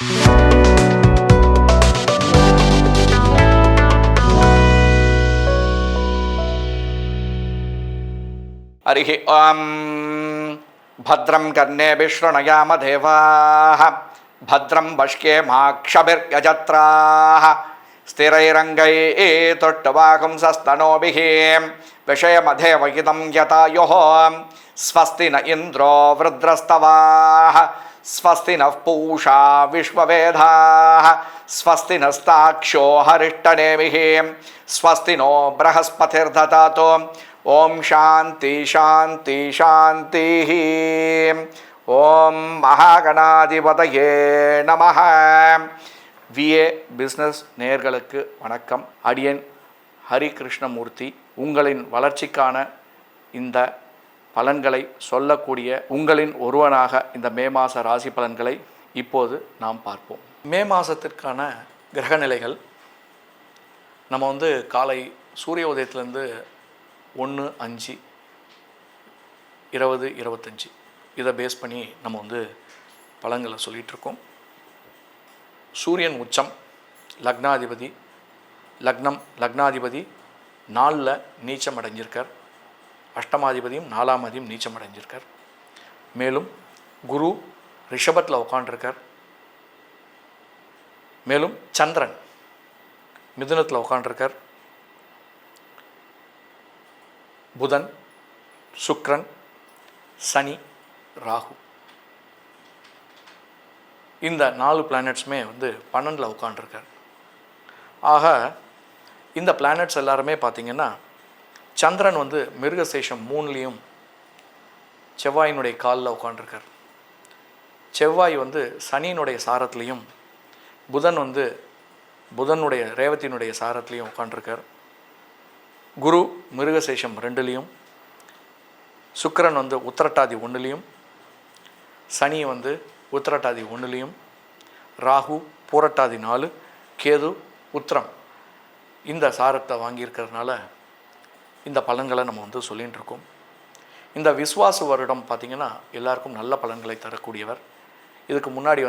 हरिः ॐ भद्रं कर्णेभिः शृणुयाम देवाः भद्रं पश्येमाक्षभिर्यजत्राः स्थिरैरङ्गैस्तुष्टुवागुंसस्तनूभिः विषयमधेवहितं यतायुः स्वस्ति न इन्द्रो वृद्रस्तवाः स्वस्ति नः पूषा विश्ववेदाः स्वस्ति नस्ताक्षो हरिष्ठनेमिः स्वस्ति नो बृहस्पतिर्दधातु ओम शांति शांति शांति ओम महागणाधिपतये நமஹ. விஏ பிஸ்னஸ் நேயர்களுக்கு வணக்கம். அடியன் ஹரி கிருஷ்ணமூர்த்தி. உங்களின் வளர்ச்சிக்கான இந்த பலன்களை சொல்லக்கூடிய உங்களின் ஒருவனாக இந்த மே மாத ராசி பலன்களை இப்போது நாம் பார்ப்போம். மே மாதத்திற்கான கிரகநிலைகள் நம்ம காலை சூரிய உதயத்திலேருந்து 1-5-20-25 இதை பேஸ் பண்ணி நம்ம பலன்களை சொல்லிகிட்ருக்கோம். சூரியன் உச்சம், லக்னாதிபதி 4 நீச்சம் அடைஞ்சிருக்கார். அஷ்டமாதிபதியும் 4ஆம் அதிபதியும் நீச்சம் அடைஞ்சிருக்கார். மேலும் குரு ரிஷபத்தில் உட்காண்டிருக்கார். மேலும் சந்திரன் மிதுனத்தில் உட்காண்டிருக்கார். புதன், சுக்கிரன், சனி, ராகு இந்த 4 பிளானட்ஸுமே 12 உட்காண்டிருக்கார். ஆக இந்த பிளானட்ஸ் எல்லாருமே பார்த்திங்கன்னா சந்திரன் மிருகசேஷம் 3லேயும் செவ்வாயினுடைய காலில் உட்காண்டிருக்கார். செவ்வாய் சனியினுடைய சாரத்துலேயும் புதன் புதனுடைய ரேவத்தினுடைய சாரத்துலேயும் உட்காண்டிருக்கார். குரு மிருகசேஷம் 2லேயும், சுக்கிரன் உத்திரட்டாதி 1லேயும், சனி உத்திரட்டாதி 1லேயும், ராகு பூரட்டாதி 4, கேது உத்திரம் இந்த சாரத்தை வாங்கியிருக்கிறதுனால இந்த பலன்களை நம்ம சொல்லிகிட்டு இருக்கோம். இந்த விஸ்வாச வருடம் பார்த்திங்கன்னா எல்லாருக்கும் நல்ல பலன்களை தரக்கூடியவர். இதுக்கு முன்னாடி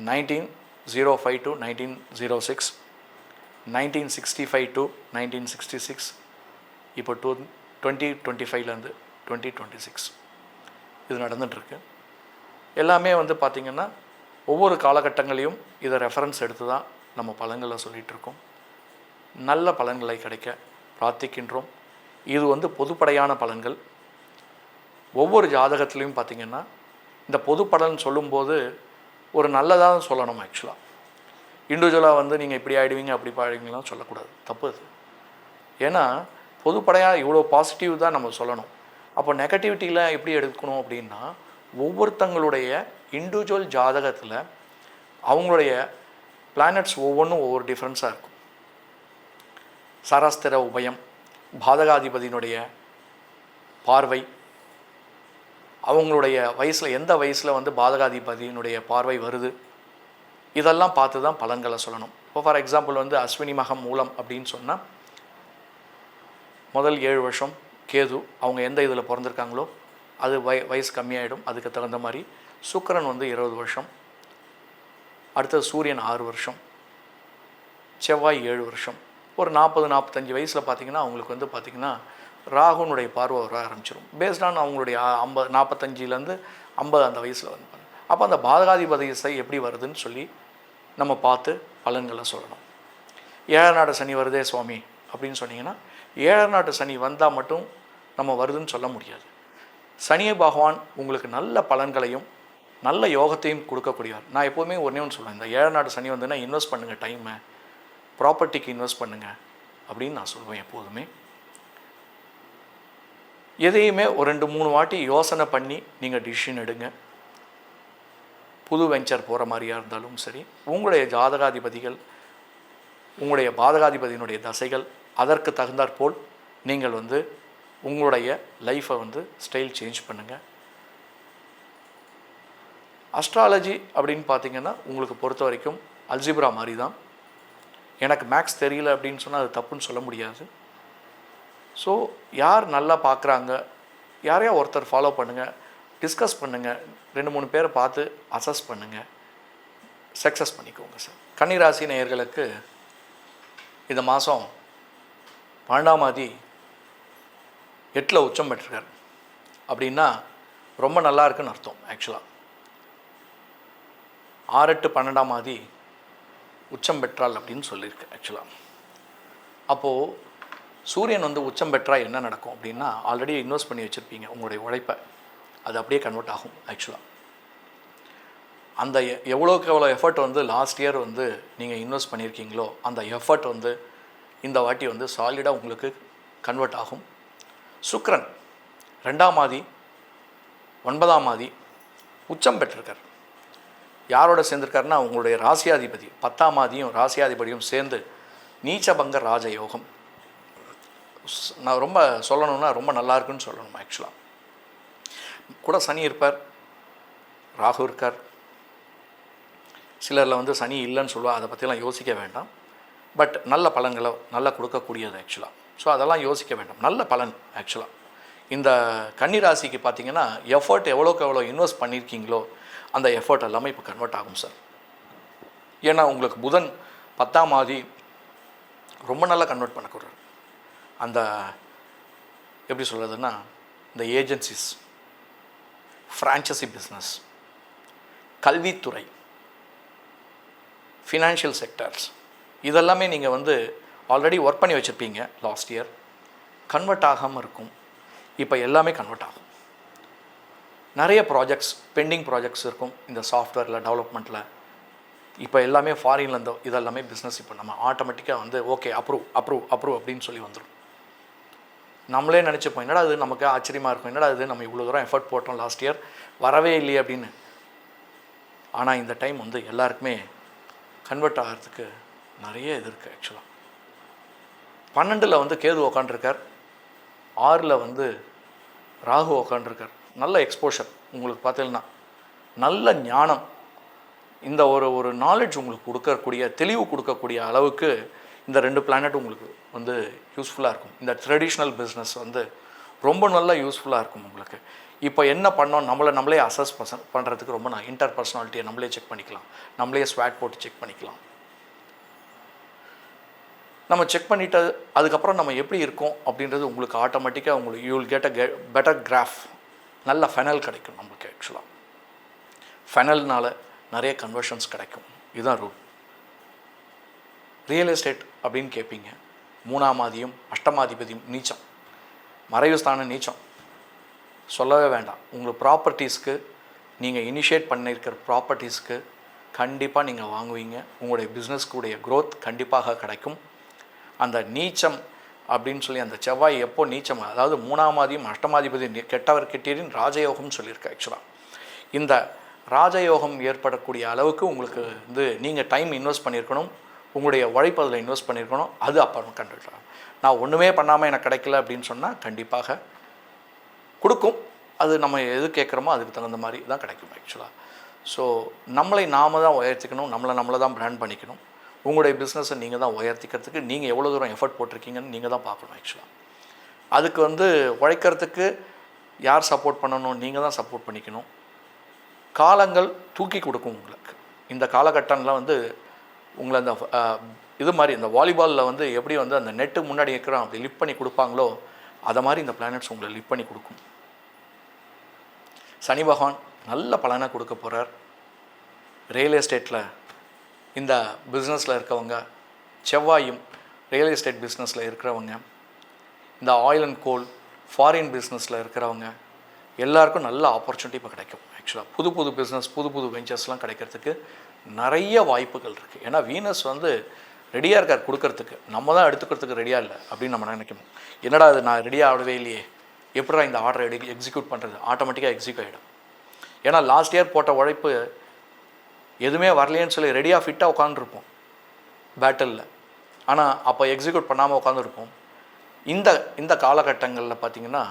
1905 to 1906, 1965 to 1966, இப்போ 2025 2026 இது நடந்துகிட்ருக்கு. எல்லாமே பார்த்திங்கன்னா ஒவ்வொரு காலகட்டங்களையும் இதை ரெஃபரன்ஸ் எடுத்து தான் நம்ம பலன்களை சொல்லிகிட்ருக்கோம். நல்ல பலன்களை கிடைக்க பிரார்த்திக்கின்றோம். இது பொதுப்படையான பலன்கள். ஒவ்வொரு ஜாதகத்துலேயும் பார்த்திங்கன்னா இந்த பொது பலன் சொல்லும்போது ஒரு நல்லதாக சொல்லணும். ஆக்சுவலாக இண்டிவிஜுவலாக நீங்கள் இப்படி ஆகிடுவீங்க அப்படி ஆகிடுவீங்களாம் சொல்லக்கூடாது, தப்பு அது. ஏன்னா பொதுப்படையாக இவ்வளோ பாசிட்டிவ் தான் நம்ம சொல்லணும். அப்போ நெகட்டிவிட்டியில் எப்படி எடுக்கணும் அப்படின்னா ஒவ்வொருத்தங்களுடைய இண்டிவிஜுவல் ஜாதகத்தில் அவங்களுடைய பிளானட்ஸ் ஒவ்வொன்றும் ஒவ்வொரு டிஃப்ரென்ஸாக இருக்கும். சரஸ்திர உபயம், பாதகாதிபதியினுடைய பார்வை, அவங்களுடைய வயசில் எந்த வயசில் பாதகாதிபதியினுடைய பார்வை வருது, இதெல்லாம் பார்த்து தான் பலன்களை சொல்லணும். இப்போ ஃபார் எக்ஸாம்பிள் அஸ்வினி மகம் மூலம் அப்படின்னு சொன்னால் முதல் 7 வருஷம் கேது அவங்க எந்த இதில் பிறந்திருக்காங்களோ அது வயசு கம்மியாகிடும். அதுக்கு தகுந்த மாதிரி சுக்கிரன் 20 வருஷம், அடுத்தது சூரியன் 6 வருஷம், செவ்வாய் 7 வருஷம். ஒரு 40-45 வயசில் பார்த்திங்கன்னா அவங்களுக்கு பார்த்திங்கன்னா ராகுனுடைய பார்வை வர ஆரம்பிச்சிடும். பேஸ்டான் அவங்களுடைய 45 50 அந்த வயசில் அப்போ அந்த பாதகாதிபதி திசை எப்படி வருதுன்னு சொல்லி நம்ம பார்த்து பலன்களை சொல்லணும். 7ஆம் நாடு சனி வருதே சுவாமி அப்படின்னு சொன்னிங்கன்னா 7ஆம் நாட்டு சனி வந்தால் மட்டும் நம்ம வருதுன்னு சொல்ல முடியாது. சனி பகவான் உங்களுக்கு நல்ல பலன்களையும் நல்ல யோகத்தையும் கொடுக்கக்கூடியவர். நான் எப்போதுமே ஒன்று சொல்லுவேன், இந்த 7ஆம் நாட்டு சனி இன்வெஸ்ட் பண்ணுங்கள், டைமை ப்ராப்பர்ட்டிக்கு இன்வெஸ்ட் பண்ணுங்கள் அப்படின்னு நான் சொல்லுவேன். எப்போதுமே எதையுமே ஒரு 2-3 வாட்டி யோசனை பண்ணி நீங்கள் டிசிஷன் எடுங்க. புது வெஞ்சர் போகிற மாதிரியாக இருந்தாலும் சரி, உங்களுடைய ஜாதகாதிபதிகள் உங்களுடைய பாதகாதிபதியினுடைய தசைகள் அதற்கு தகுந்தாற்போல் நீங்கள் உங்களுடைய லைஃப்பை ஸ்டைல் சேஞ்ச் பண்ணுங்கள். அஸ்ட்ராலஜி அப்படின்னு பார்த்திங்கன்னா உங்களுக்கு பொறுத்த வரைக்கும் அல்ஜிப்ரா மாதிரி தான். எனக்கு மேக்ஸ் தெரியல அப்படின்னு சொன்னால் அது தப்புன்னு சொல்ல முடியாது. ஸோ யார் நல்லா பார்க்குறாங்க, யாரையா ஒருத்தர் ஃபாலோ பண்ணுங்கள். டிஸ்கஸ் பண்ணுங்கள், 2-3 பேரை பார்த்து அசஸ் பண்ணுங்கள், சக்ஸஸ் பண்ணிக்கோங்க சார். கன்னிராசி நேயர்களுக்கு இந்த மாதம் 12ஆம் தேதி 8ல் உச்சம் பெற்றிருக்கார் அப்படின்னா ரொம்ப நல்லா இருக்குன்னு அர்த்தம். ஆக்சுவலாக 6-8-12ஆம் தேதி உச்சம் பெற்றால் அப்படின்னு சொல்லியிருக்கு. ஆக்சுவலாக அப்போது சூரியன் வந்து உச்சம் பெற்றால் என்ன நடக்கும் அப்படின்னா, ஆல்ரெடி இன்வெஸ்ட் பண்ணி வச்சுருப்பீங்க உங்களுடைய உழைப்பை, அது அப்படியே கன்வெர்ட் ஆகும். ஆக்சுவலாக அந்த எவ்வளோக்கு எவ்வளோ எஃபர்ட் வந்து லாஸ்ட் இயர் வந்து நீங்கள் இன்வெஸ்ட் பண்ணியிருக்கீங்களோ அந்த எஃபர்ட் வந்து இந்த வாட்டி வந்து சாலிடாக உங்களுக்கு கன்வெர்ட் ஆகும். சுக்கிரன் 2ஆம் தேதி 9ஆம் தேதி உச்சம் பெற்றிருக்கார். யாரோட சேர்ந்திருக்காருன்னா உங்களுடைய ராசியாதிபதி 10ஆம் தேதியும் ராசியாதிபதியும் சேர்ந்து நீச்சபங்க ராஜயோகம். நான் ரொம்ப சொல்லணும்னா ரொம்ப நல்லா இருக்குன்னு சொல்லணும். ஆக்சுவலாக கூட சனி இருப்பார், ராகு இருக்கார். சிலரில் வந்து சனி இல்லைன்னு சொல்லுவாள், அதை பற்றிலாம் யோசிக்க வேண்டாம். பட் நல்ல பலன்களை நல்லா கொடுக்கக்கூடியது ஆக்சுவலாக. ஸோ அதெல்லாம் யோசிக்க வேண்டாம், நல்ல பலன். ஆக்சுவலாக இந்த கன்னிராசிக்கு பார்த்திங்கன்னா எஃபர்ட் எவ்வளோக்கு எவ்வளோ இன்வெஸ்ட் பண்ணியிருக்கீங்களோ அந்த எஃபர்ட் எல்லாமே இப்போ கன்வெர்ட் ஆகும் சார். ஏன்னா உங்களுக்கு புதன் 10ஆம் தேதி ரொம்ப நல்லா கன்வெர்ட் பண்ணக்கூடாது. அந்த எப்படி சொல்கிறதுன்னா, இந்த ஏஜென்சிஸ், ஃப்ரான்ச்சைசி பிஸ்னஸ், கல்வித்துறை, ஃபினான்ஷியல் செக்டர்ஸ், இதெல்லாமே நீங்கள் வந்து ஆல்ரெடி ஒர்க் பண்ணி வச்சுருப்பீங்க லாஸ்ட் இயர், கன்வெர்ட் ஆகாமல் இருக்கும். இப்போ எல்லாமே கன்வெர்ட் ஆகும். நிறைய ப்ராஜெக்ட்ஸ், பெண்டிங் ப்ராஜெக்ட்ஸ் இருக்கும் இந்த சாஃப்ட்வேரில், டெவலப்மெண்ட்டில். இப்போ எல்லாமே ஃபாரின்லேருந்து இதெல்லாமே பிஸ்னஸ் இப்போ நம்ம ஆட்டோமேட்டிக்காக வந்து ஓகே அப்ரூவ் அப்படின்னு சொல்லி வந்துடும். நம்மளே நினச்சிப்போம், என்னடா அது, நமக்கு ஆச்சரியமாக இருக்கும், என்னடா அது நம்ம இவ்வளோ தூரம் எஃபர்ட் போட்டோம் லாஸ்ட் இயர் வரவே இல்லையே அப்படின்னு. ஆனால் இந்த டைம் வந்து எல்லாருக்குமே கன்வெர்ட் ஆகிறதுக்கு நிறைய இது இருக்குது. ஆக்சுவலாக 12ல் வந்து கேது உக்காண்டிருக்கார், 6ல் வந்து ராகு உக்காண்டிருக்கார். நல்ல எக்ஸ்போஷர் உங்களுக்கு பார்த்தீங்கன்னா, நல்ல ஞானம், இந்த ஒரு நாலேஜ் உங்களுக்கு கொடுக்கக்கூடிய, தெளிவு கொடுக்கக்கூடிய அளவுக்கு இந்த 2 பிளானட் உங்களுக்கு வந்து யூஸ்ஃபுல்லாக இருக்கும். இந்த ட்ரெடிஷ்னல் பிஸ்னஸ் வந்து ரொம்ப நல்லா யூஸ்ஃபுல்லாக இருக்கும் உங்களுக்கு. இப்போ என்ன பண்ணோம், நம்மளே அசஸ் பண்ணுறதுக்கு ரொம்ப இன்டர் பர்சனாலிட்டியை நம்மளே செக் பண்ணிக்கலாம், நம்மளே ஸ்வாட் போட்டு செக் பண்ணிக்கலாம். நம்ம செக் பண்ணிவிட்டு அதுக்கப்புறம் நம்ம எப்படி இருக்கோம் அப்படின்றது உங்களுக்கு ஆட்டோமேட்டிக்காக உங்களுக்கு you will get a better graph. நல்ல ஃபெனல் கிடைக்கும் நம்மளுக்கு. ஆக்சுவலாக ஃபெனல்னால் நிறைய கன்வர்ஷன்ஸ் கிடைக்கும். இதுதான் ரூல். ரியல் எஸ்டேட் அப்படின்னு கேட்பீங்க, 3ஆம் தேதியும் 8ஆம் அதிபதியும் நீச்சம், மறைவு ஸ்தானம் நீச்சம், சொல்லவே வேண்டாம். உங்களுக்கு ப்ராப்பர்ட்டிஸ்க்கு, நீங்கள் இனிஷியேட் பண்ணியிருக்கிற ப்ராப்பர்ட்டிஸ்க்கு கண்டிப்பாக நீங்கள் வாங்குவீங்க. உங்களுடைய பிஸ்னஸ்க்குடைய க்ரோத் கண்டிப்பாக கிடைக்கும். அந்த நீச்சம் அப்படின்னு சொல்லி அந்த செவ்வாய் எப்போ நீச்சம், அதாவது 3ஆம் தேதியும் 8ஆம் அதிபதி கெட்டவர் கெட்டீரின் ராஜயோகம்னு சொல்லியிருக்கு. ஆக்சுவலாக இந்த ராஜயோகம் ஏற்படக்கூடிய அளவுக்கு உங்களுக்கு வந்து நீங்கள் டைம் இன்வெஸ்ட் பண்ணியிருக்கணும், உங்களுடைய உழைப்பு அதில் இன்வெஸ்ட் பண்ணியிருக்கணும். அது அப்புறம் கண்டுக்கலாம். நான் ஒன்றுமே பண்ணாமல் எனக்கு கிடைக்கல அப்படின்னு சொன்னால் கண்டிப்பாக கொடுக்கும். அது நம்ம எது கேட்குறோமோ அதுக்கு தகுந்த மாதிரி தான் கிடைக்கும். ஆக்சுவலாக ஸோ நம்மளை நாம் தான் உயர்த்திக்கணும், நம்மளை தான் பிராண்ட் பண்ணிக்கணும். உங்களுடைய பிஸ்னஸை நீங்கள் தான் உயர்த்திக்கிறதுக்கு நீங்கள் எவ்வளோ தூரம் எஃபர்ட் போட்டிருக்கீங்கன்னு நீங்கள் தான் பார்க்கணும். ஆக்சுவலாக அதுக்கு வந்து உழைக்கிறதுக்கு யார் சப்போர்ட் பண்ணணும், நீங்கள் தான் சப்போர்ட் பண்ணிக்கணும். காலங்கள் தூக்கி கொடுக்கும் உங்களுக்கு. இந்த காலகட்டம்லாம் வந்து உங்களை அந்த இது மாதிரி இந்த வாலிபாலில் வந்து எப்படி வந்து அந்த நெட்டு முன்னாடி இருக்கிறோம் அப்படி லிஃப்ட் பண்ணி கொடுப்பாங்களோ அதை மாதிரி இந்த பிளானட்ஸ் உங்களை லிஃப்ட் பண்ணி கொடுக்கும். சனி பகவான் நல்ல பலனை கொடுக்க போகிறார். ரியல் எஸ்டேட்டில் இந்த பிஸ்னஸில் இருக்கவங்க, செவ்வாயும் ரியல் எஸ்டேட் பிஸ்னஸில் இருக்கிறவங்க, இந்த ஆயில் அண்ட் கோல் ஃபாரின் பிஸ்னஸில் இருக்கிறவங்க எல்லாருக்கும் நல்ல ஆப்பர்ச்சுனிட்டி இப்போ கிடைக்கும். ஆக்சுவலாக புது பிஸ்னஸ், புது வெஞ்சர்ஸ்லாம் கிடைக்கிறதுக்கு நிறைய வாய்ப்புகள் இருக்குது. ஏன்னா வீனஸ் வந்து ரெடியாக இருக்கார் கொடுக்கறதுக்கு, நம்ம தான் எடுத்துக்கிறதுக்கு ரெடியாக இல்லை அப்படின்னு நம்ம நினைக்கணும். என்னடா அது நான் ரெடியாக ஆகவே இல்லையே, எப்படா இந்த ஆர்டரை எக்ஸிக்யூட் பண்ணுறது, ஆட்டோமேட்டிக்காக எக்ஸிக்யூட் ஆகிடும். ஏன்னா லாஸ்ட் இயர் போட்ட உழைப்பு எதுவுமே வரலையேன்னு சொல்லி ரெடியாக ஃபிட்டாக உட்காந்துருப்போம் பேட்டலில். ஆனால் அப்போ எக்ஸிக்யூட் பண்ணாமல் உட்காந்துருப்போம். இந்த காலகட்டங்களில் பார்த்திங்கன்னா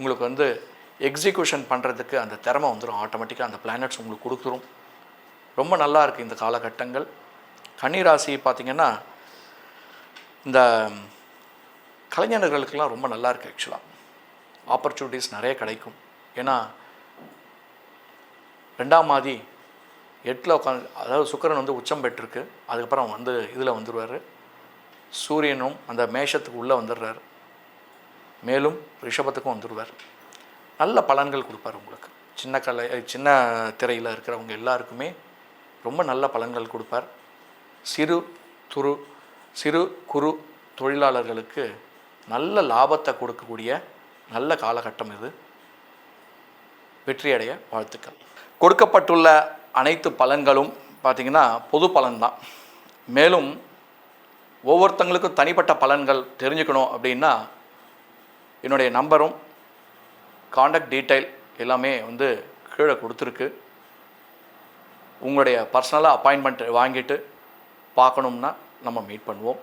உங்களுக்கு வந்து எக்ஸிக்யூஷன் பண்ணுறதுக்கு அந்த திறமை வந்துடும். ஆட்டோமேட்டிக்காக அந்த பிளானட்ஸ் உங்களுக்கு கொடுத்துரும். ரொம்ப நல்லா இருக்குது இந்த காலகட்டங்கள். கன்னிராசி பார்த்திங்கன்னா இந்த கலைஞர்களுக்கெல்லாம் ரொம்ப நல்லா இருக்குது. ஆக்சுவலாக ஆப்பர்ச்சுனிட்டிஸ் நிறைய கிடைக்கும். ஏன்னா 2ஆம் மாதி 8ல் உட்காந்து, அதாவது சுக்கிரன் வந்து உச்சம் பெற்றிருக்கு. அதுக்கப்புறம் வந்து இதில் வந்துடுவார். சூரியனும் அந்த மேஷத்துக்கு உள்ளே வந்துடுறார். மேலும் ரிஷபத்துக்கும் வந்துடுவார். நல்ல பலன்கள் கொடுப்பார் உங்களுக்கு. சின்ன திரையில் இருக்கிறவங்க எல்லாருக்குமே ரொம்ப நல்ல பலன்கள் கொடுப்பார். சிறு குறு தொழிலாளர்களுக்கு நல்ல லாபத்தை கொடுக்கக்கூடிய நல்ல காலகட்டம் இது. வெற்றியடைய வாழ்த்துக்கள். கொடுக்கப்பட்டுள்ள அனைத்து பலன்களும் பார்த்திங்கன்னா பொது பலன்தான். மேலும் ஒவ்வொருத்தங்களுக்கும் தனிப்பட்ட பலன்கள் தெரிஞ்சுக்கணும் அப்படின்னா என்னுடைய நம்பரும் காண்டாக்ட் டீட்டெயில் எல்லாமே வந்து கீழே கொடுத்துருக்கு. உங்களுடைய பர்சனலாக அப்பாயின்மெண்ட் வாங்கிட்டு பார்க்கணும்னா நம்ம மீட் பண்ணுவோம்.